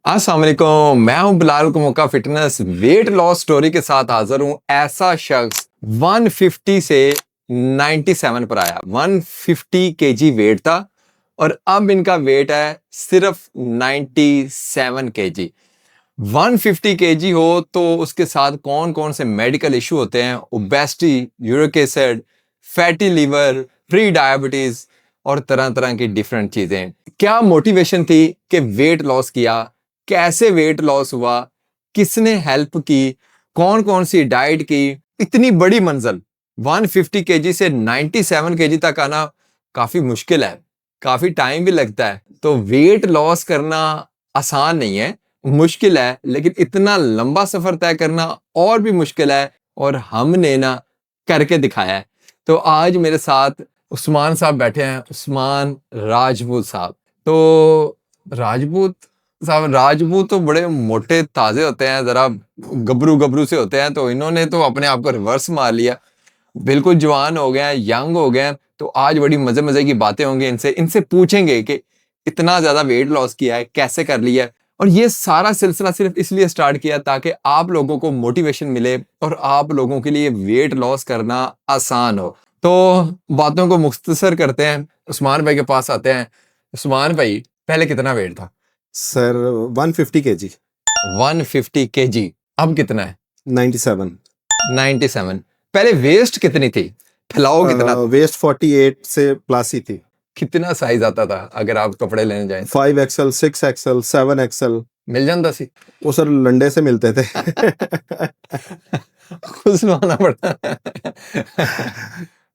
अस्सलाम वालेकुम, मैं हूं बिलाल कुमुक्का फिटनेस वेट लॉस स्टोरी के साथ हाजिर हूं। ऐसा शख्स 150 से 97 पर आया। 150 केजी वेट था और अब इनका वेट है सिर्फ 97 केजी। 150 केजी हो तो उसके साथ कौन कौन से मेडिकल इशू होते हैं? Obesity, uric acid, fatty liver, pre diabetes और तरह तरह की डिफरेंट चीजें। क्या मोटिवेशन थी कि वेट लॉस किया, कैसे वेट लॉस हुआ, किसने हेल्प की, कौन कौन सी डाइट की, इतनी बड़ी मंजिल 150 केजी से 97 केजी तक आना काफी मुश्किल है, काफी टाइम भी लगता है। तो वेट लॉस करना आसान नहीं है, मुश्किल है, लेकिन इतना लंबा सफर तय करना और भी मुश्किल है और हमने ना करके दिखाया है। तो आज मेरे साथ उस्मान साहब बैठे हैं, उस्मान राजपूत साहब। तो राजपूत राजपूत तो बड़े मोटे ताजे होते हैं, जरा गबरू गबरू से होते हैं, तो इन्होंने तो अपने आप को रिवर्स मार लिया, बिल्कुल जवान हो गए हैं, यंग हो गए हैं। तो आज बड़ी मजे मजे की बातें होंगी, इनसे इनसे पूछेंगे कि इतना ज्यादा वेट लॉस किया है, कैसे कर लिया है, और ये सारा सिलसिला सिर्फ इसलिए स्टार्ट किया ताकि आप लोगों को मोटिवेशन मिले और आप लोगों के लिए वेट लॉस करना आसान हो। तो बातों को मुख्तसर करते हैं, उस्मान भाई के पास आते हैं। उस्मान भाई, पहले कितना वेट था? Sir 150 KG. 150 केजी। अब कितना है? 97। 97। पहले वेस्ट कितनी थी? फैलाव कितना? वेस्ट 48 से प्लस ही थी। कितना साइज आता था अगर आप कपड़े लेने जाएं? 5XL, 6XL, 7XL मिल जाता सी? वो सर लंडे से मिलते थे। खुद सुनाना पड़ता।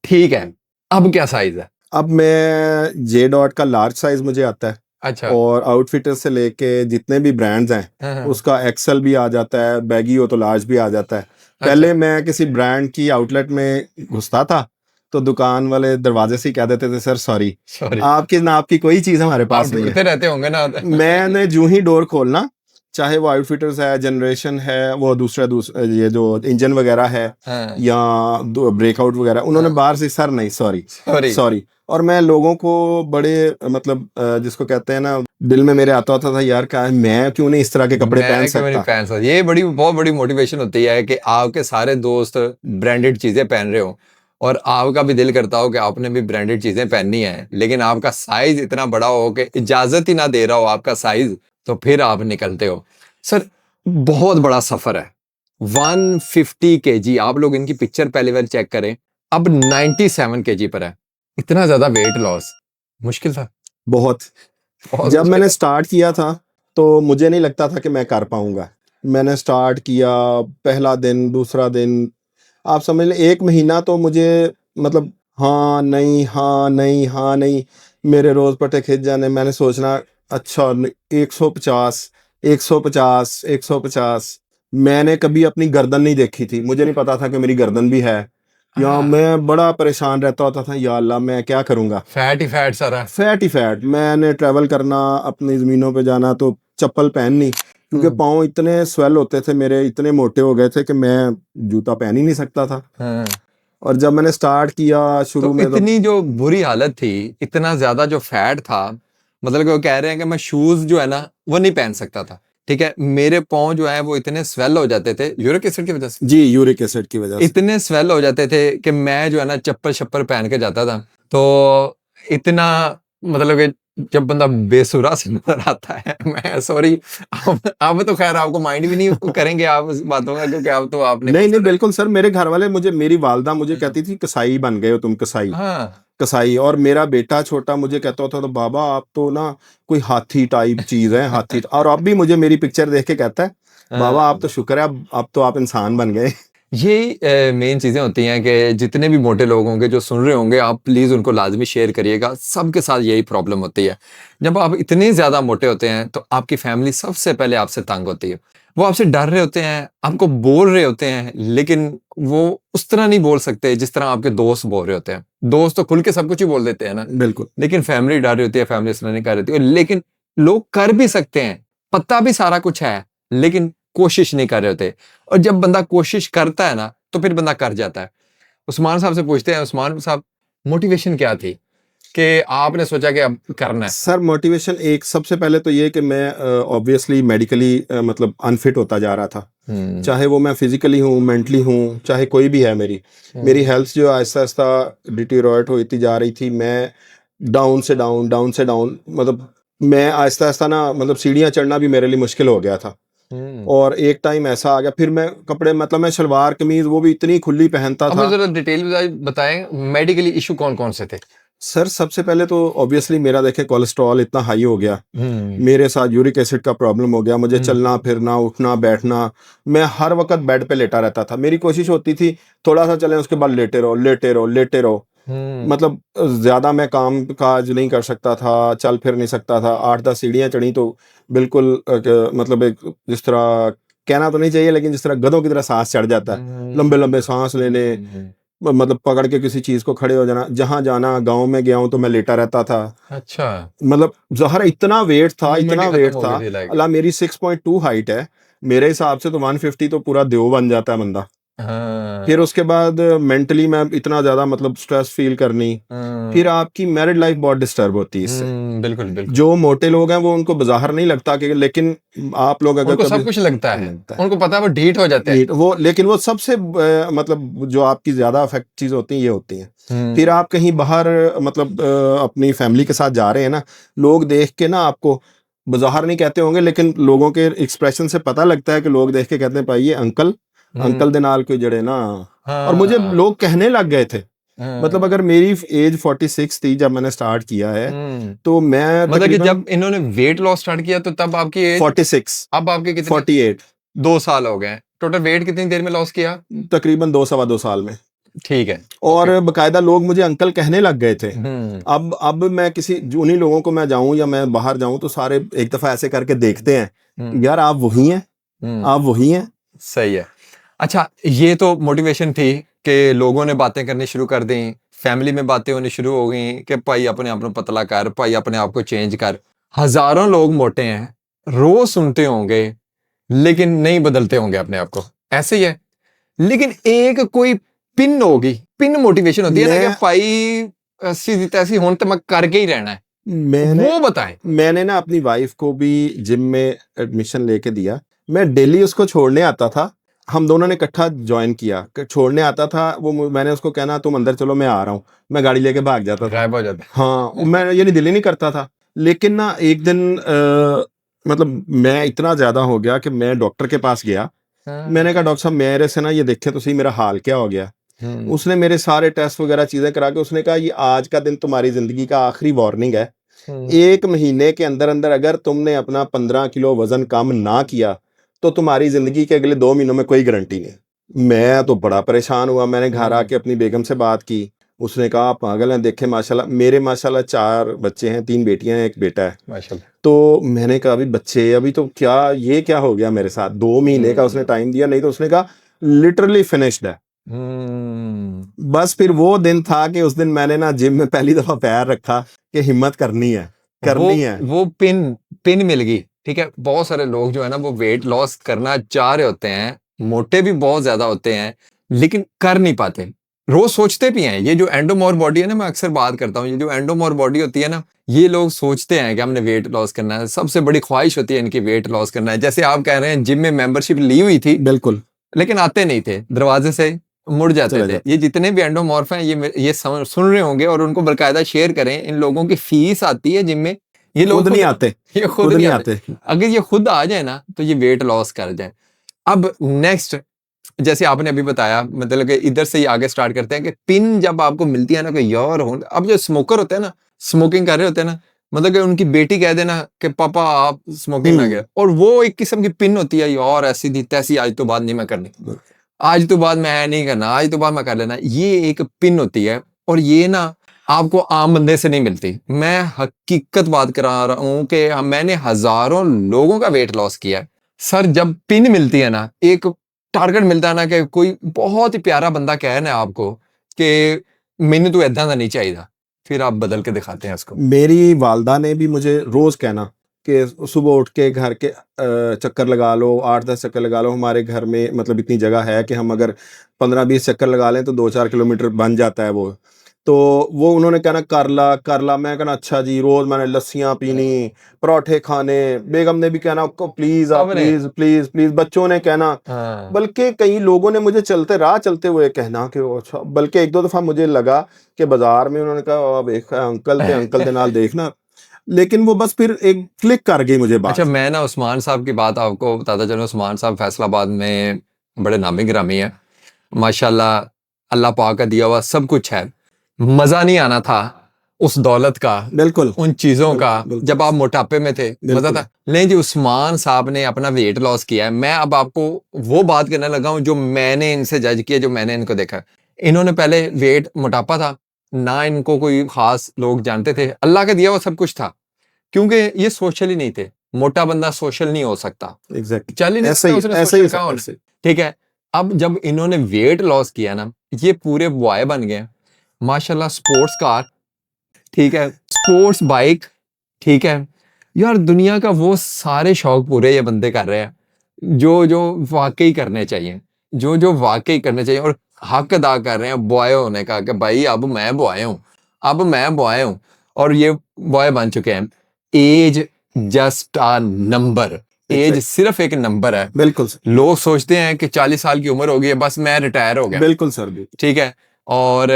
ठीक है, अब क्या साइज है? अब मैं जे डॉट का लार्ज साइज मुझे आता है। अच्छा। और आउटफिटर से लेके जितने भी ब्रांड्स हैं हाँ। उसका एक्सेल भी आ जाता है, बैगी हो तो लार्ज भी आ जाता है। पहले मैं किसी ब्रांड की आउटलेट में घुसता था तो दुकान वाले दरवाजे से ही कह देते थे, सर सॉरी आपकी नाप की कोई चीज हमारे पास नहीं है। रहते होंगे ना। मैंने जो ही डोर खोलना, चाहे वो आउटफिटर्स है, जनरेशन है, वो दूसरा ये जो इंजन वगैरह है, हाँ। या ब्रेकआउट वगैरह, उन्होंने बाहर से सर नहीं सॉरी सॉरी। और मैं लोगों को बड़े मतलब जिसको कहते हैं ना, दिल में मेरे आता होता था यार क्या मैं क्यों नहीं इस तरह के कपड़े पहन सकता। ये बहुत बड़ी मोटिवेशन होती है कि आपके सारे दोस्त ब्रांडेड चीजें पहन रहे हो और आपका भी दिल करता हो कि आपने भी ब्रांडेड चीजें पहननी है, लेकिन आपका साइज इतना बड़ा हो कि इजाजत ही ना दे रहा हो आपका साइज, तो फिर आप निकलते हो। सर, बहुत बड़ा सफर है। 150 केजी, आप लोग इनकी पिक्चर पहली बार चेक करें, अब 97 केजी पर है। इतना ज्यादा वेट लॉस मुश्किल था बहुत। जब मैंने स्टार्ट किया था तो मुझे नहीं लगता था कि मैं कर पाऊंगा। मैंने स्टार्ट किया, पहला दिन, दूसरा दिन, आप समझ लें 1 महीना तो मुझे मतलब हाँ नहीं हाँ नहीं हाँ नहीं, मेरे रोज पटे खिंच जाने। मैंने सोचना अच्छा 150 150 150। मैंने कभी अपनी गर्दन नहीं देखी थी, मुझे नहीं पता था कि मेरी गर्दन भी है। या मैं बड़ा परेशान रहता होता था, या अल्लाह मैं क्या करूंगा। फैट ही फैट सारा, फैट ही फैट। मैंने ट्रैवल करना, अपनी जमीनों पे जाना तो चप्पल पहननी, क्योंकि पाँव इतने स्वेल होते थे मेरे, इतने मोटे हो गए थे कि मैं जूता पहन ही नहीं सकता था। हाँ। और जब मैंने स्टार्ट किया शुरू तो में इतनी जो बुरी हालत थी, इतना ज्यादा जो फैट था, मतलब कि वो कह रहे हैं कि मैं शूज जो है ना वो नहीं पहन सकता था। ठीक है, मेरे पाँव जो है वो इतने स्वेल हो जाते थे यूरिक एसिड की वजह से। जी, यूरिक एसिड की वजह से इतने स्वेल हो जाते थे कि मैं जो है ना चप्पल शप्पल पहन के जाता था। तो इतना मतलब कि जब बंदा बेसुरा से नजर आता है, मैं सॉरी, अब तो खैर आपको माइंड भी नहीं करेंगे आप इस बातों का, क्योंकि अब तो आपने नहीं बिल्कुल सर। मेरे घर वाले मुझे, मेरी वालदा मुझे कहती थी कसाई बन गए हो तुम, कसाई। हाँ। कसाई। और मेरा बेटा छोटा मुझे कहता होता तो बाबा आप तो ना कोई हाथी टाइप चीज है, हाथी। और अब भी मुझे मेरी पिक्चर देख के कहता है बाबा आप तो शुक्र है अब तो आप इंसान बन गए। ये मेन चीजें होती हैं कि जितने भी मोटे लोग होंगे जो सुन रहे होंगे, आप प्लीज उनको लाजमी शेयर करिएगा। सबके साथ यही प्रॉब्लम होती है। जब आप इतने ज्यादा मोटे होते हैं तो आपकी फैमिली सबसे पहले आपसे तंग होती है। वो आपसे डर रहे होते हैं, आपको बोल रहे होते हैं, लेकिन वो उस तरह नहीं बोल सकते जिस तरह आपके दोस्त बोल रहे होते हैं। दोस्त तो खुल के सब कुछ ही बोल देते हैं ना, बिल्कुल। लेकिन फैमिली डर रही होती है, फैमिली इस तरह नहीं कर रही होती है। लेकिन लोग कर भी सकते हैं, पता भी सारा कुछ है, लेकिन कोशिश नहीं कर रहे होते। और जब बंदा कोशिश करता है ना तो फिर बंदा कर जाता है। उस्मान साहब से पूछते हैं, उस्मान साहब मोटिवेशन क्या थी? कि आपने सोचा कि अब करना है? सर मोटिवेशन एक सबसे पहले तो ये कि मैं ऑब्वियसली मेडिकली मतलब अनफिट होता जा रहा था, चाहे वो मैं फिजिकली हूँ, मेंटली हूँ, चाहे कोई भी है। मेरी हेल्थ जो आहिस्ता आहिस्ता डिटीरियोरेट होती जा रही थी। मैं डाउन से डाउन, डाउन से डाउन, मतलब मैं आहिस्ता आहिस्ता ना, मतलब सीढ़ियाँ चढ़ना भी मेरे लिए मुश्किल हो गया था। और एक टाइम ऐसा आ गया, फिर मैं कपड़े, मतलब मैं शलवार कमीज वो भी इतनी खुली पहनता अब था। जरा डिटेल बताएं, मेडिकली इशू कौन कौन से थे? सर सबसे पहले तो ऑब्वियसली मेरा देखें कोलेस्ट्रॉल इतना हाई हो गया, मेरे साथ यूरिक एसिड का प्रॉब्लम हो गया, मुझे चलना फिरना उठना बैठना, मैं हर वक्त बेड पे लेटा रहता था। मेरी कोशिश होती थी थोड़ा सा चलें उसके बाद लेटे रहो लेटे रहो लेटे रहो, मतलब ज्यादा मैं काम काज नहीं कर सकता था, चल फिर नहीं सकता था। 8-10 सीढ़ियाँ चढ़ी तो बिल्कुल मतलब एक जिस तरह, कहना तो नहीं चाहिए लेकिन जिस तरह गधों की तरह सांस चढ़ जाता है, लंबे लंबे सांस लेने, मतलब पकड़ के किसी चीज को खड़े हो जाना। जहां जाना, गांव में गया हूं तो मैं लेटा रहता था। अच्छा, मतलब जहर इतना वेट था, इतना इम्यूनिटी वेट खत्म हो था। गई थी लाइक। अल्लाह, मेरी 6.2 हाइट है, मेरे हिसाब से तो 150 तो पूरा देव बन जाता है बंदा। हाँ। फिर उसके बाद मेंटली मैं इतना ज्यादा मतलब स्ट्रेस फील करनी। फिर आपकी मैरिड लाइफ बहुत डिस्टर्ब होती है इससे। बिल्कुल बिल्कुल। जो मोटे लोग हैं वो, उनको बाहर नहीं लगता कि, लेकिन आप लोग अगर उनको कभी सब कुछ लगता है, लगता है उनको पता है वो ढीठ हो जाते हैं। नीट वो, लेकिन वो सबसे मतलब जो आपकी ज्यादा अफेक्ट चीज होती है ये होती है। फिर आप कहीं बाहर मतलब अपनी फैमिली के साथ जा रहे हैं ना, लोग देख के ना आपको, बाहर नहीं कहते होंगे लेकिन लोगों के एक्सप्रेशन से पता लगता है कि लोग देख के कहते हैं भाई ये अंकल, अंकल दे नाल कोई जड़े ना। और मुझे हाँ। लोग कहने लग गए थे, मतलब हाँ। अगर मेरी एज 46 थी जब मैंने स्टार्ट किया है, तो मैं मतलब कि तकरीबन जब इन्होंने वेट लॉस स्टार्ट किया तो तब आपकी एज, 46, अब आपके कितने? 48, 2 साल हो गए। टोटल वेट कितनी देर में लॉस किया? तकरीबन 2 सवा 2 साल में। ठीक है। और ओके। बकायदा लोग मुझे अंकल कहने लग गए थे। हम्म। अब मैं किसी उन्हीं लोगों को मैं जाऊं या मैं बाहर जाऊं तो सारे एक दफा ऐसे करके देखते हैं, यार आप वही हैं, आप वही हैं। सही है। अच्छा, ये तो मोटिवेशन थी कि लोगों ने बातें करनी शुरू कर दी, फैमिली में बातें होनी शुरू हो गई कि भाई अपने आप को पतला कर, भाई अपने आप को चेंज कर। हजारों लोग मोटे हैं, रोज सुनते होंगे, लेकिन नहीं बदलते होंगे अपने आप को, ऐसे ही है। लेकिन एक कोई पिन होगी, पिन मोटिवेशन होती है ना कि मैं भाई सीधी तैसी होने तो मैं करके ही रहना है, मैंने वो बताएं। मैंने ना अपनी वाइफ को भी जिम में एडमिशन लेके दिया। मैं डेली उसको छोड़ने आता था, हम दोनों ने इकट्ठा ज्वाइन किया। छोड़ने आता था वो, मैंने उसको कहना तुम अंदर चलो मैं आ रहा हूँ, मैं गाड़ी लेके भाग जाता था। गायब हो जाते हाँ, मैं ये नहीं, दिल ही नहीं करता था। लेकिन ना एक दिन मतलब मैं इतना ज्यादा हो गया कि मैं डॉक्टर के पास गया। हैं। मैंने कहा डॉक्टर साहब मेरे से ना ये देखे तो सही मेरा हाल क्या हो गया। उसने मेरे सारे टेस्ट वगैरह चीजें करा के उसने कहा ये आज का दिन तुम्हारी जिंदगी का आखिरी वार्निंग है। 1 महीने के अंदर अंदर अगर तुमने अपना 15 किलो वजन कम ना किया तो तुम्हारी जिंदगी के अगले 2 महीनों में कोई गारंटी नहीं। मैं तो बड़ा परेशान हुआ, मैंने घर आके अपनी बेगम से बात की। उसने कहा आप पागल हैं, देखे माशाल्लाह मेरे, माशाल्लाह 4 बच्चे हैं, 3 बेटियां हैं, 1 बेटा है। माशाल्लाह। तो मैंने कहा अभी बच्चे, अभी तो क्या, ये क्या हो गया मेरे साथ। 2 महीने का उसने टाइम दिया, नहीं तो उसने कहा लिटरली फिनिश्ड है। बस फिर वो दिन था कि उस दिन मैंने ना जिम में पहली दफा पैर रखा कि हिम्मत करनी है, करनी है। वो पिन पिन मिल गई। ठीक है, बहुत सारे लोग जो है ना वो वेट लॉस करना चाह रहे होते हैं, मोटे भी बहुत ज्यादा होते हैं, लेकिन कर नहीं पाते। रोज सोचते भी हैं, ये जो एंडोमोर बॉडी है ना, मैं अक्सर बात करता हूँ, ये जो एंडोमोर बॉडी होती है ना, ये लोग सोचते हैं कि हमने वेट लॉस करना है, सबसे बड़ी ख्वाहिश होती है इनकी वेट लॉस करना है। जैसे आप कह रहे हैं जिम में मेंबरशिप ली हुई थी, बिल्कुल लेकिन आते नहीं थे, दरवाजे से मुड़ जाते चले थे। जाते, ये जितने भी एंडोमॉर्फ हैं ये सुन रहे होंगे और उनको बकायदा शेयर करें। इन लोगों की फीस आती है जिम में, ये लोग खुद नहीं खुद, आते, ये खुद खुद नहीं नहीं आते। आते। अगर ये खुद आ जाए ना तो ये वेट लॉस कर जाए। अब नेक्स्ट, जैसे आपने अभी बताया, मतलब कि इधर से ही आगे स्टार्ट करते हैं कि पिन जब आपको मिलती है ना कि यार हो, अब जो स्मोकर होते हैं ना, स्मोकिंग कर रहे होते हैं ना, मतलब कि उनकी बेटी कह देना कि पापा आप स्मोकिंग ना करें, और वो एक किस्म की पिन होती है, यार ऐसी थी तैसी, आज तो बात नहीं मैं करनी, आज तो बाद मैं नहीं करना, आज तो बाद मैं कर लेना, ये एक पिन होती है। और ये ना आपको आम बंदे से नहीं मिलती। मैं हकीकत बात करा रहा हूं कि मैंने हजारों लोगों का वेट लॉस किया है। सर जब पिन मिलती है ना, एक टारगेट मिलता है ना, कि कोई बहुत ही प्यारा बंदा कहे ना आपको कि मैंने तो ऐदा दा नहीं चाहिए, फिर आप बदल के दिखाते हैं उसको। मेरी वालदा ने भी मुझे रोज कहना कि सुबह उठ के घर के चक्कर लगा लो, 8-10 चक्कर लगा लो। हमारे घर में मतलब इतनी जगह है कि हम अगर 15-20 चक्कर लगा लें तो 2-4 किलोमीटर बन जाता है वो। तो वो उन्होंने कहना कर ला, मैं कहना अच्छा जी, रोज मैंने लस्सियां पीनी, परोठे खाने, बेगम ने भी कहना आपको प्लीज आप सबने प्लीज प्लीज प्लीज, बच्चों ने कहना, हाँ बल्कि कई लोगों ने मुझे चलते हुए कहना कि वो अच्छा, बल्कि एक दो दफा मुझे लगा कि बाजार में उन्होंने कहा अब एक अंकल दे नाल देखना, लेकिन वो बस फिर एक क्लिक कर गई मुझे अच्छा, बात। मैं ना उस्मान साहब की बात आपको बताता चलूं। उस्मान साहब फैसलाबाद में बड़े नामी गिरामी है माशाल्लाह। अल्लाह पाक का दिया हुआ सब कुछ है। मजा नहीं आना था उस दौलत का, बिल्कुल उन चीजों का, बिल्कुल बिल्कुल जब आप मोटापे में थे मजा बिल्कुल। था। नहीं जी, उस्मान साहब ने अपना वेट लॉस किया है। मैं अब आपको वो बात करने लगा हूं जो मैंने इनसे जज किया, जो मैंने इनको देखा। इन्होंने पहले वेट मोटापा था ना, इनको कोई खास लोग जानते थे, अल्लाह का दिया हुआ सब कुछ था, क्योंकि ये सोशल ही नहीं थे। मोटा बंदा सोशल नहीं हो सकता, एग्जैक्टली चल ही नहीं ऐसे सकता, ही उसने ऐसे ही सोशल सर, कहाँ होना। ऐसे ही। ठीक है, अब जब इन्होंने वेट लॉस किया ना, ये पूरे बॉय बन गए माशाल्लाह। स्पोर्ट्स कार, ठीक है, स्पोर्ट्स बाइक, ठीक है यार। दुनिया का वो सारे शौक पूरे ये बंदे कर रहे हैं जो जो वाकई करने चाहिए, जो जो वाकई करने चाहिए, और हक अदा कर रहे हैं बॉय होने का कि भाई अब मैं बॉय हूं, अब मैं बॉय हूं। और ये बॉय बन चुके हैं। Age just a number, age exact सिर्फ एक नंबर है। बिल्कुल सर, लोग सोचते हैं कि 40 साल की उम्र हो गई है, बस मैं रिटायर हो गया। बिल्कुल सर भी। ठीक है, और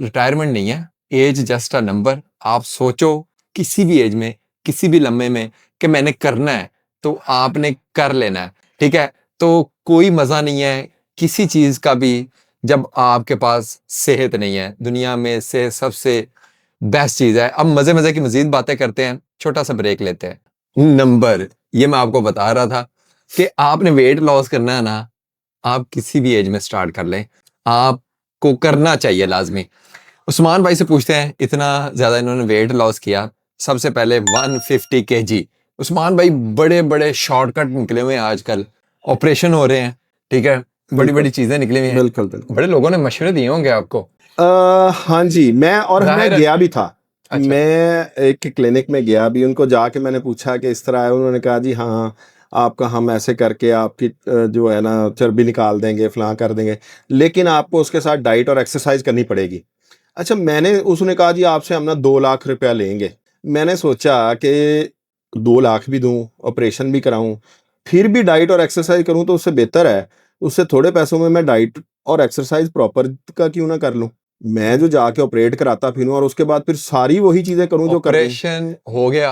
रिटायरमेंट नहीं है, एज जस्ट अ नंबर। आप सोचो किसी भी एज में, किसी भी लम्हे में कि मैंने करना है, तो आपने कर लेना है। ठीक है, तो कोई मजा नहीं है किसी चीज का भी जब आपके पास सेहत नहीं है। दुनिया में से सबसे बेस्ट चीज है। अब मजे मजे की मजीद बातें करते हैं, छोटा सा ब्रेक लेते हैं। नंबर, ये मैं आपको बता रहा था कि आपने वेट लॉस करना है ना, आप किसी भी एज में स्टार्ट कर लें, आपको करना चाहिए लाजमी। उस्मान भाई से पूछते हैं, इतना ज्यादा इन्होंने वेट लॉस किया। सबसे पहले 150 केजी। उस्मान भाई बड़े बड़े शॉर्टकट निकले हुए हैं आजकल, ऑपरेशन हो रहे हैं, ठीक है, बड़ी बिल्कुल बड़ी चीजें निकली हुई हैं। बिल्कुल बिल्कुल। बड़े लोगों ने मशवरे दिए होंगे आपको, हाँ जी, मैं जाहिर है। गया भी था। अच्छा, मैं एक क्लिनिक में गया भी, उनको जाके मैंने पूछा कि इस तरह है, उन्होंने कहा जी हाँ, आपका हम ऐसे करके आपकी जो है ना चर्बी निकाल देंगे, फलां कर देंगे, लेकिन आपको उसके साथ डाइट और एक्सरसाइज करनी पड़ेगी। अच्छा, मैंने उसने कहा जी आपसे हम ना 2 लाख रुपया लेंगे। मैंने सोचा कि 2 लाख भी दूं, ऑपरेशन भी कराऊं, फिर भी डाइट और एक्सरसाइज करूं, तो उससे बेहतर है, उससे थोड़े पैसों में मैं डाइट और एक्सरसाइज प्रॉपर का क्यों ना कर लूं। मैं जो जाके ऑपरेट कराता फिरूं और उसके बाद फिर सारी वही चीजें करूं जो करनी। ऑपरेशन हो गया,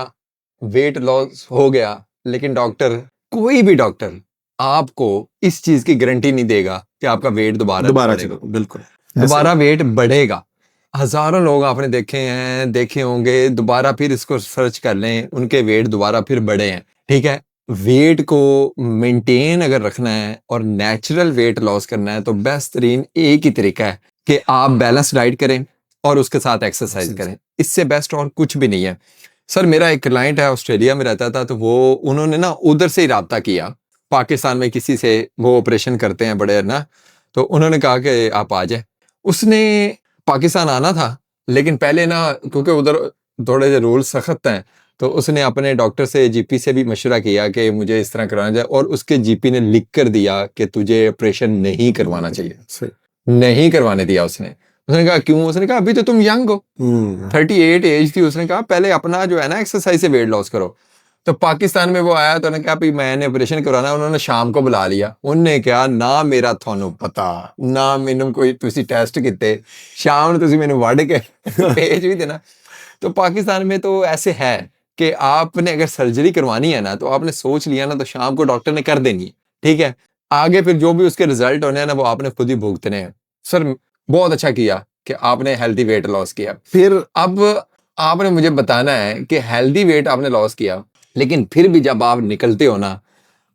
वेट लॉस हो गया, लेकिन डॉक्टर, कोई भी डॉक्टर आपको इस चीज की गारंटी नहीं देगा कि आपका वेट दोबारा नहीं दोबारा बढ़ेगा। चलो, बिल्कुल ऐसे ही। दोबारा वेट बढ़ेगा। हजारों लोग आपने देखे हैं, देखे होंगे, दोबारा फिर इसको सर्च कर लें, उनके वेट दोबारा फिर बढ़े हैं। ठीक है, वेट को मेंटेन अगर रखना है और नेचुरल वेट लॉस करना है, तो बेहतरीन एक ही तरीका है कि आप बैलेंस डाइट करें और उसके साथ एक्सरसाइज करें। इससे बेस्ट और कुछ भी नहीं है। सर, मेरा एक क्लाइंट है, ऑस्ट्रेलिया में रहता था, तो वो उन्होंने ना उधर से ही राब्ता किया, पाकिस्तान में किसी से, वो ऑपरेशन करते हैं बड़े ना, तो उन्होंने कहा कि आप आ जाए। उसने पाकिस्तान आना था, लेकिन पहले ना, क्योंकि उधर थोड़े से रूल सख्त हैं, तो उसने अपने डॉक्टर से, जीपी से भी मशवरा किया कि मुझे इस तरह कराना चाहिए, और उसके जीपी ने लिख कर दिया कि तुझे ऑपरेशन नहीं करवाना चाहिए। सही। नहीं करवाने दिया उसने। उसने कहा क्यों? उसने कहा अभी तो तुम यंग हो, 38 एज थी। उसने कहा पहले अपना जो है ना एक्सरसाइज से वेट लॉस करो। तो पाकिस्तान में वो आया, तो उन्होंने कहा भाई मैंने ऑपरेशन करवाना है। उन्होंने शाम को बुला लिया। उनने क्या, ना मेरा थानू पता, ना मैंने कोई तुसी टेस्ट किते, शाम ਨੂੰ ਤੁਸੀਂ ਮੈਨੂੰ ਵੱਢ के भेज भी देना। तो पाकिस्तान में तो ऐसे है कि आपने अगर सर्जरी करवानी है ना, तो आपने सोच लिया ना, तो शाम को डॉक्टर ने कर देनी है। ठीक है, आगे फिर जो भी उसके रिजल्ट होने हैं ना, वो आपने खुद ही भुगतने हैं। सर, बहुत अच्छा किया कि आपने हेल्दी वेट लॉस किया। फिर अब आपने मुझे बताना है कि हेल्दी वेट आपने लॉस किया, लेकिन फिर भी जब आप निकलते हो ना,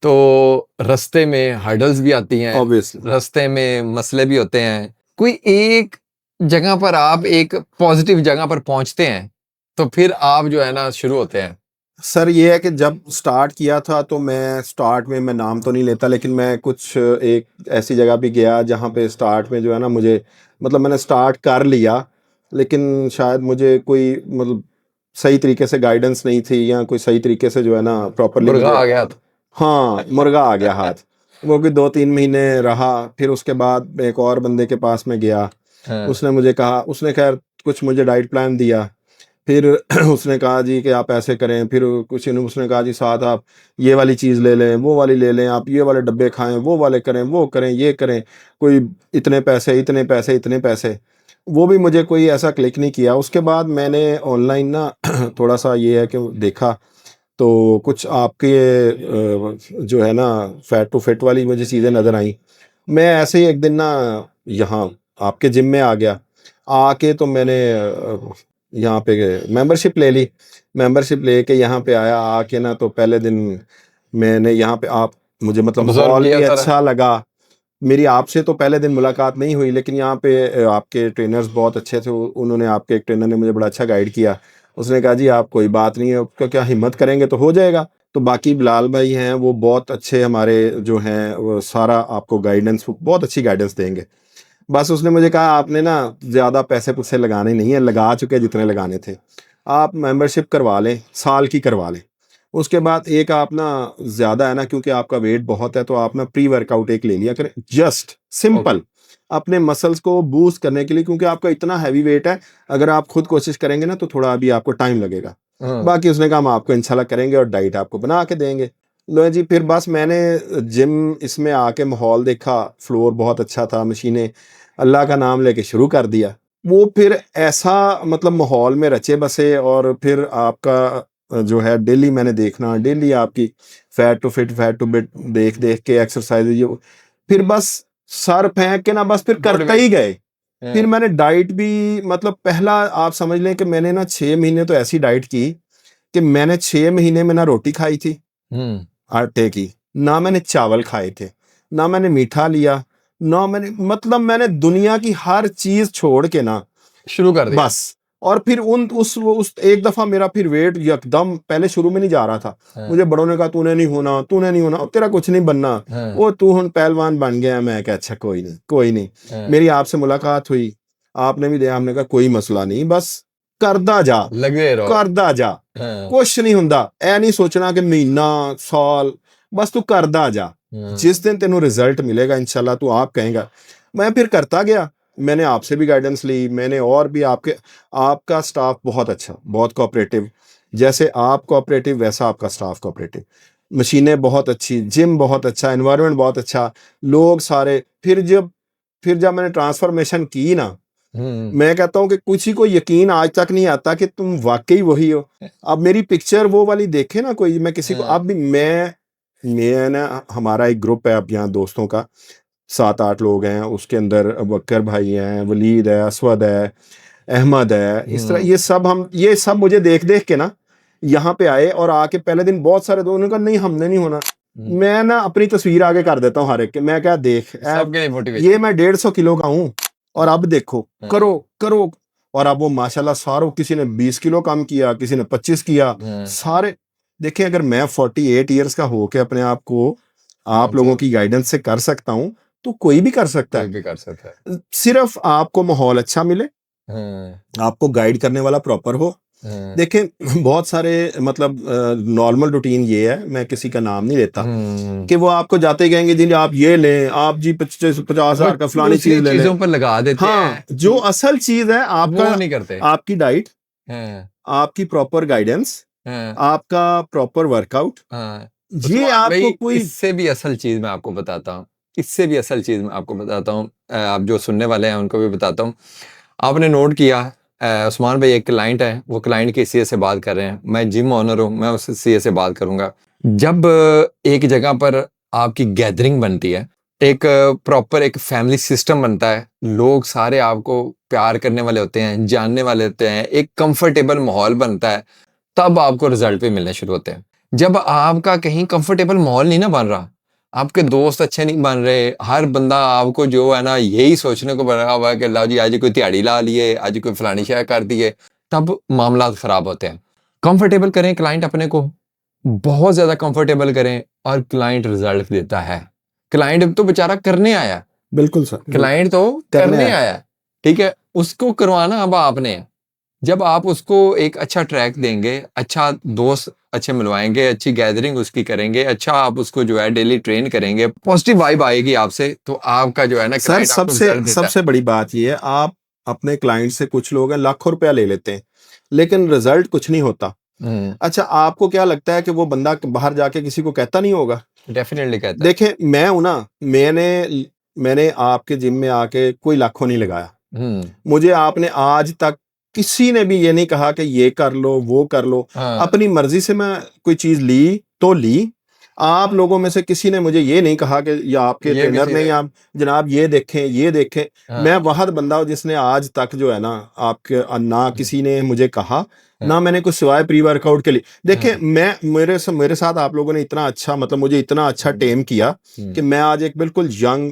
तो रास्ते में हर्डल्स भी आती हैं, ऑब्वियसली रास्ते में मसले भी होते हैं। कोई एक जगह पर आप एक पॉजिटिव जगह पर पहुंचते हैं, तो फिर आप जो है ना शुरू होते हैं। सर ये है कि जब स्टार्ट किया था, तो मैं स्टार्ट में, मैं नाम तो नहीं लेता, लेकिन मैं कुछ एक ऐसी जगह भी गया जहाँ पे स्टार्ट में जो है ना मुझे, मतलब मैंने स्टार्ट कर लिया, लेकिन शायद मुझे कोई मतलब सही तरीके से गाइडेंस नहीं थी, या कोई सही तरीके से जो है ना प्रॉपरली मुर्गा मुझे, आ गया था। हाँ मुर्गा आ गया हाथ। वो भी 2-3 महीने रहा, फिर उसके बाद मैं एक और बंदे के पास में गया। हाँ, उसने मुझे कहा, उसने खैर कुछ मुझे डाइट प्लान दिया, फिर उसने कहा जी कि आप ऐसे करें, फिर कुछ उसने कहा जी साथ आप ये वाली चीज़ ले लें, वो वाली ले लें, आप ये वाले डब्बे खाएं, वो वाले करें, वो करें, ये करें, कोई इतने पैसे इतने पैसे इतने पैसे, वो भी मुझे कोई ऐसा क्लिक नहीं किया। उसके बाद मैंने ऑनलाइन ना थोड़ा सा ये है कि देखा, तो कुछ आपके जो है ना फैट टू फिट वाली मुझे चीज़ें नज़र आई। मैं ऐसे ही एक दिन ना यहाँ आपके जिम में आ गया, आके तो मैंने यहाँ पे मेंबरशिप ले ली। मेंबरशिप लेके यहाँ पे आया, आके ना तो पहले दिन मैंने यहाँ पे आप मुझे मतलब Observe माहौल किया भी सारा। अच्छा लगा। मेरी आपसे तो पहले दिन मुलाकात नहीं हुई, लेकिन यहाँ पे आपके ट्रेनर्स बहुत अच्छे थे। उन्होंने आपके एक ट्रेनर ने मुझे बड़ा अच्छा गाइड किया। उसने कहा जी आप कोई बात नहीं है, क्या क्या हिम्मत करेंगे तो हो जाएगा। तो बाकी बिलाल भाई हैं वो बहुत अच्छे हमारे जो हैं, वो सारा आपको गाइडेंस, बहुत अच्छी गाइडेंस देंगे। बस उसने मुझे कहा आपने ना ज़्यादा पैसे पुसे लगाने नहीं है, लगा चुके जितने लगाने थे। आप मेंबरशिप करवा लें, साल की करवा लें। उसके बाद एक आप ना ज़्यादा है ना, क्योंकि आपका वेट बहुत है, तो आप ना प्री वर्कआउट एक ले लिया करें, जस्ट सिंपल अपने मसल्स को बूस्ट करने के लिए, क्योंकि आपका इतना हैवी वेट है। अगर आप खुद कोशिश करेंगे ना तो थोड़ा अभी आपको टाइम लगेगा। बाकी उसने कहा हम आपको इंशाल्लाह करेंगे और डाइट आपको बना के देंगे। लो जी, फिर बस मैंने जिम इसमें आके माहौल देखा, फ्लोर बहुत अच्छा था, मशीनें, अल्लाह का नाम लेके शुरू कर दिया। वो फिर ऐसा मतलब माहौल में रचे बसे, और फिर आपका जो है डेली मैंने देखना, डेली आपकी fat to fit, fat to fit देख देख के एक्सरसाइज, ये फिर बस सर फेंक के ना बस फिर करते ही गए। फिर मैंने डाइट भी मतलब पहला आप समझ लें कि मैंने ना 6 महीने तो ऐसी डाइट की कि मैंने 6 महीने में ना रोटी खाई थी आटे की, ना मैंने चावल खाए थे, ना मैंने मीठा लिया, ना मैंने मतलब मैंने दुनिया की हर चीज छोड़ के ना शुरू कर दिया बस। और फिर उस एक दफा मेरा फिर वेट एकदम, पहले शुरू में नहीं जा रहा था। मुझे बड़ों ने कहा तूने नहीं होना, तूने नहीं होना, तेरा कुछ नहीं बनना, वो तू हुन पहलवान बन गया। मैं कहा अच्छा कोई नहीं कोई नहीं। मेरी आपसे मुलाकात हुई, आपने भी दिया, हमने कहा कोई मसला नहीं, बस करदा जा, लगे रहो, करदा जा, कुछ नहीं हुंदा। ऐ नहीं सोचना कि महीना साल, बस तू करदा जा, जिस दिन तेनों रिजल्ट मिलेगा इंशाल्लाह तू आप कहेगा। मैं फिर करता गया, मैंने आपसे भी गाइडेंस ली, मैंने और भी आपका स्टाफ बहुत अच्छा, बहुत कोऑपरेटिव। जैसे आप कोऑपरेटिव वैसा आपका स्टाफ कोऑपरेटिव, मशीनें बहुत अच्छी, जिम बहुत अच्छा, एनवायरनमेंट बहुत अच्छा, लोग सारे। फिर जब मैंने ट्रांसफॉर्मेशन की ना, मैं कहता हूं कि कुछ ही को यकीन आज तक नहीं आता कि तुम वाकई वही हो। अब मेरी पिक्चर वो वाली देखे ना कोई, मैं किसी को, अब भी मैं ना, हमारा एक ग्रुप है अब यहाँ दोस्तों का, 7-8 लोग हैं, उसके अंदर बकर भाई हैं, वलीद है, असवद है, अहमद है, इस तरह ये सब मुझे देख देख के ना यहाँ पे आए। और आके पहले दिन बहुत सारे दोस्तों ने कहा नहीं हमने नहीं होना। मैं ना अपनी तस्वीर आगे कर देता हूँ हर एक के, मैं क्या देख ये मैं 150 किलो का हूँ और अब देखो, करो करो। और अब वो माशाल्लाह सारों, किसी ने 20 किलो कम किया, किसी ने 25 किया, सारे। देखिए अगर मैं 48 ईयर्स का होके अपने आप को आप लोगों की गाइडेंस से कर सकता हूं, तो कोई भी कर सकता है। सिर्फ आपको माहौल अच्छा मिले, आपको गाइड करने वाला प्रॉपर हो। देखें बहुत सारे मतलब नॉर्मल रूटीन ये है, मैं किसी का नाम नहीं लेता, कि वो आपको जाते ही कहेंगे जी आप ये लें, आप जी 50,000 का फलानी चीज ले लें, पर लगा देते हैं। जो असल चीज है आपका नहीं करते। आपकी डाइट, आपकी प्रॉपर गाइडेंस, आपका प्रॉपर वर्कआउट, ये आपको कोई इससे भी असल चीज मैं आपको बताता हूँ, इससे भी असल चीज मैं आपको बताता हूँ, आप जो सुनने वाले हैं उनको भी बताता हूँ। आपने नोट किया, उस्मान भाई एक क्लाइंट है, वो क्लाइंट के सीए से बात कर रहे हैं, मैं जिम ओनर हूँ, मैं उस सीए से बात करूंगा। जब एक जगह पर आपकी गैदरिंग बनती है, एक प्रॉपर एक फैमिली सिस्टम बनता है, लोग सारे आपको प्यार करने वाले होते हैं, जानने वाले होते हैं, एक कंफर्टेबल माहौल बनता है, तब आपको रिजल्ट भी मिलने शुरू होते हैं। जब आपका कहीं कंफर्टेबल माहौल नहीं ना बन रहा, आपके दोस्त अच्छे नहीं बन रहे, हर बंदा आपको जो है ना यही सोचने को बना हुआ है कि ला जी आज कोई दिहाड़ी ला लिए, आज कोई फलानी शय कर दिए, तब मामला खराब होते हैं। कंफर्टेबल करें क्लाइंट अपने को, बहुत ज्यादा कंफर्टेबल करें, और क्लाइंट रिजल्ट देता है। क्लाइंट तो बेचारा करने आया, बिल्कुल सर, क्लाइंट तो करने आया, ठीक है, उसको करवाना अब आपने। जब आप उसको एक अच्छा ट्रैक देंगे, अच्छा दोस्त अच्छे मिलवाएंगे, अच्छी गैदरिंग उसकी करेंगे, अच्छा आप उसको जो है डेली ट्रेन करेंगे, पॉजिटिव वाइब आएगी आपसे, तो आपका जो है ना सर सबसे बड़ी बात ये है, अपने क्लाइंट से, कुछ लोग हैं लाखों रुपया ले लेते हैं लेकिन रिजल्ट कुछ नहीं होता। अच्छा, आपको क्या लगता है कि वो बंदा बाहर जाके किसी को कहता नहीं होगा? डेफिनेटली कहता है। देखें, मैं हूं ना, मैंने आपके जिम में आके कोई लाखों नहीं लगाया। मुझे आपने आज तक किसी ने भी ये नहीं कहा कि ये कर लो वो कर लो। अपनी मर्जी से मैं कोई चीज ली तो ली। आप लोगों में से किसी ने मुझे ये नहीं कहा कि या आपके ट्रेनर ने या जनाब ये देखें ये देखें। मैं वहाद बंदा हूं जिसने आज तक जो है ना, आपके ना किसी ने मुझे कहा ना मैंने कुछ सिवाय प्री वर्कआउट के लिए। देखिए, मैं मेरे साथ आप लोगों ने इतना अच्छा, मतलब मुझे इतना अच्छा टेम किया कि मैं आज एक बिल्कुल यंग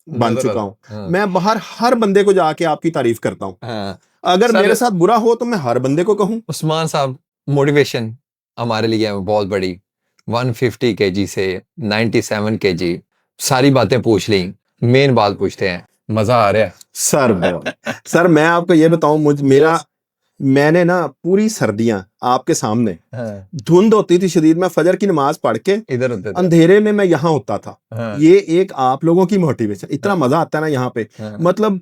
बन चुका हूं। मैं बाहर हर बंदे को जाके आपकी तारीफ करता हूं। अगर मेरे साथ बुरा हो तो मैं हर बंदे को कहूं। उस्मान साहब, मोटिवेशन हमारे लिए है बहुत बड़ी। 150 केजी से 97 केजी, सारी बातें पूछ ली, मेन बात पूछते हैं, मजा आ रहा है सर मैं आपको ये बताऊं, मैंने ना पूरी सर्दियां आपके सामने, धुंध होती थी शदीद, मैं फजर की नमाज पढ़ के इधर होते थे, अंधेरे में मैं यहाँ होता था। ये एक आप लोगों की मोटिवेशन, इतना मजा आता है ना यहाँ पे। मतलब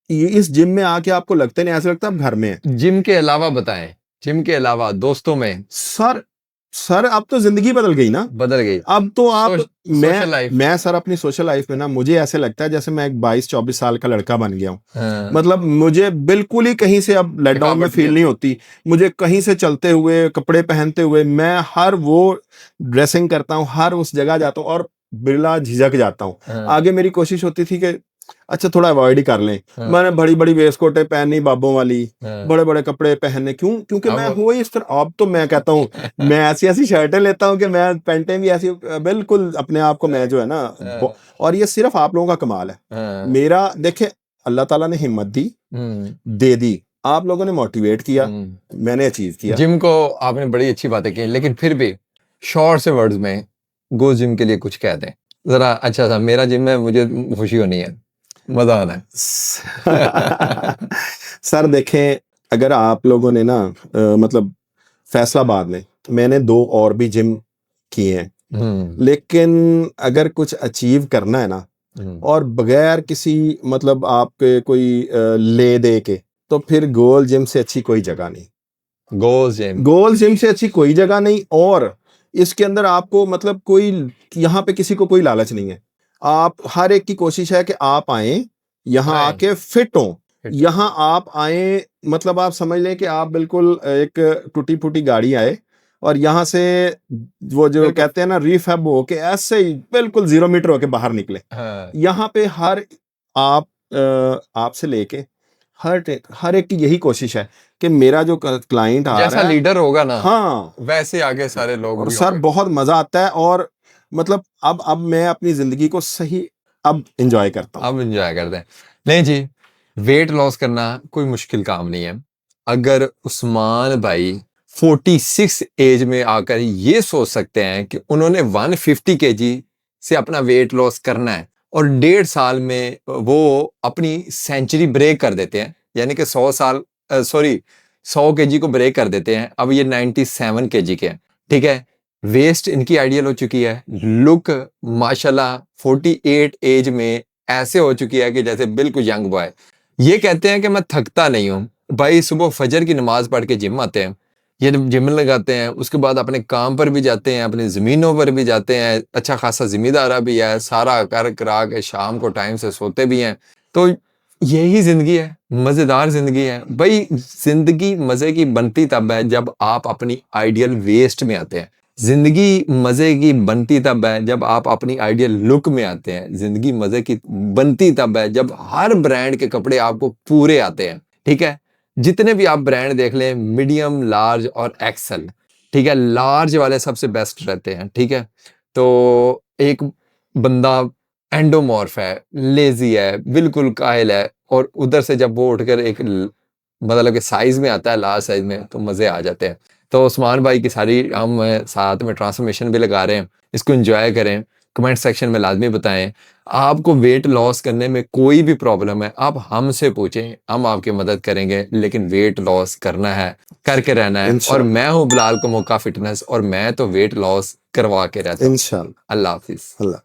इस जिम में आके आपको लगता नहीं, ऐसा लगता है आप घर में हैं। जिम के अलावा बताएं, जिम के अलावा दोस्तों में? सर अब तो जिंदगी बदल गई ना, बदल गई। अब तो आप मैं सर अपनी सोशल लाइफ में ना, मुझे ऐसे लगता है जैसे मैं एक 22-24 साल का लड़का बन गया हूँ। मतलब मुझे बिल्कुल ही कहीं से अब लॉकडाउन में फील नहीं होती। मुझे कहीं से चलते हुए, कपड़े पहनते हुए, मैं हर वो ड्रेसिंग करता हूँ, हर उस जगह जाता हूँ और बिला झिझक जाता हूँ। आगे मेरी कोशिश होती थी कि अच्छा थोड़ा अवॉइड ही कर लें। मैंने बड़ी बड़ी वेस्टकोटें पहनी बाबों वाली, बड़े बड़े कपड़े पहनने, क्योंकि मैं हुआ इस तरह। अब तो मैं कहता हूँ मैं ऐसी ऐसी शर्टें लेता हूँ कि मैं पैंटें भी ऐसी, बिल्कुल अपने आप को मैं जो है ना, और ये सिर्फ आप लोगों का कमाल है। मेरा देखे, अल्लाह ताला ने हिम्मत दी, दे दी, आप लोगों ने मोटिवेट किया, मैंने अचीव किया। जिम को आपने बड़ी अच्छी बातें की, लेकिन फिर भी शॉर्ट से वर्ड्स में गो जिम के लिए कुछ कह दें जरा। अच्छा सा, मेरा जिम है, मुझे खुशी होनी है, मजा आना है। सर देखें, अगर आप लोगों ने ना मतलब फैसलाबाद में मैंने 2 और भी जिम किए हैं, लेकिन अगर कुछ अचीव करना है ना, और बगैर किसी मतलब आपके कोई ले दे के, तो फिर गोल जिम से अच्छी कोई जगह नहीं। गोल जिम से अच्छी कोई जगह नहीं। और इसके अंदर आपको मतलब कोई, यहाँ पे किसी को कोई लालच नहीं है। आप हर एक की कोशिश है कि आप आए यहाँ आके फिट हो। यहाँ आप आए मतलब आप समझ लें कि आप बिल्कुल एक टूटी फूटी गाड़ी आए और यहाँ से वो जो कहते हैं ना रीफैब हो के ऐसे ही बिल्कुल 0 मीटर होके बाहर निकले। यहाँ पे आपसे लेके हर एक की यही कोशिश है कि मेरा जो क्लाइंट आ रहा है, लीडर होगा ना, हाँ वैसे आगे सारे लोग। और सर बहुत मजा आता है। और मतलब अब मैं अपनी जिंदगी को सही अब एंजॉय करता हूँ। अब एंजॉय करते हैं। नहीं जी, वेट लॉस करना कोई मुश्किल काम नहीं है। अगर उस्मान भाई 46 एज में आकर ये सोच सकते हैं कि उन्होंने 150 केजी से अपना वेट लॉस करना है और 1.5 साल में वो अपनी सेंचुरी ब्रेक कर देते हैं, यानी कि 100 केजी को ब्रेक कर देते हैं। अब ये 97 केजी के हैं, ठीक है। वेस्ट इनकी आइडियल हो चुकी है, लुक माशाल्लाह 48 एज में ऐसे हो चुकी है कि जैसे बिल्कुल यंग बॉय। ये कहते हैं कि मैं थकता नहीं हूँ भाई। सुबह फजर की नमाज पढ़ के जिम आते हैं, ये जिम लगाते हैं, उसके बाद अपने काम पर भी जाते हैं, अपनी ज़मीनों पर भी जाते हैं, अच्छा खासा जिम्मेदारा भी है, सारा कर करा के शाम को टाइम से सोते भी हैं। तो यही ज़िंदगी है, मज़ेदार ज़िंदगी है भाई। ज़िंदगी मज़े की बनती तब है जब आप अपनी आइडियल वेस्ट में आते हैं। जिंदगी मजे की बनती तब है जब आप अपनी आइडियल लुक में आते हैं। जिंदगी मजे की बनती तब है जब हर ब्रांड के कपड़े आपको पूरे आते हैं, ठीक है। जितने भी आप ब्रांड देख लें, मीडियम, लार्ज और एक्सेल, ठीक है। लार्ज वाले सबसे बेस्ट रहते हैं, ठीक है। तो एक बंदा एंडोमॉर्फ है, लेजी है, बिल्कुल कायल है, और उधर से जब वो उठकर एक मतलब कि साइज में आता है, लार्ज साइज में, तो मजे आ जाते हैं। तो उस्मान भाई की सारी हम साथ में ट्रांसफॉर्मेशन भी लगा रहे हैं, इसको एंजॉय करें। कमेंट सेक्शन में लाजमी बताएं आपको वेट लॉस करने में कोई भी प्रॉब्लम है, आप हमसे पूछें, हम आपकी मदद करेंगे। लेकिन वेट लॉस करना है, करके रहना है। और मैं हूं बिलाल कमोका फिटनेस, और मैं तो वेट लॉस करवा के रहता हूं। इंशाल्लाह। अल्लाह हाफिज।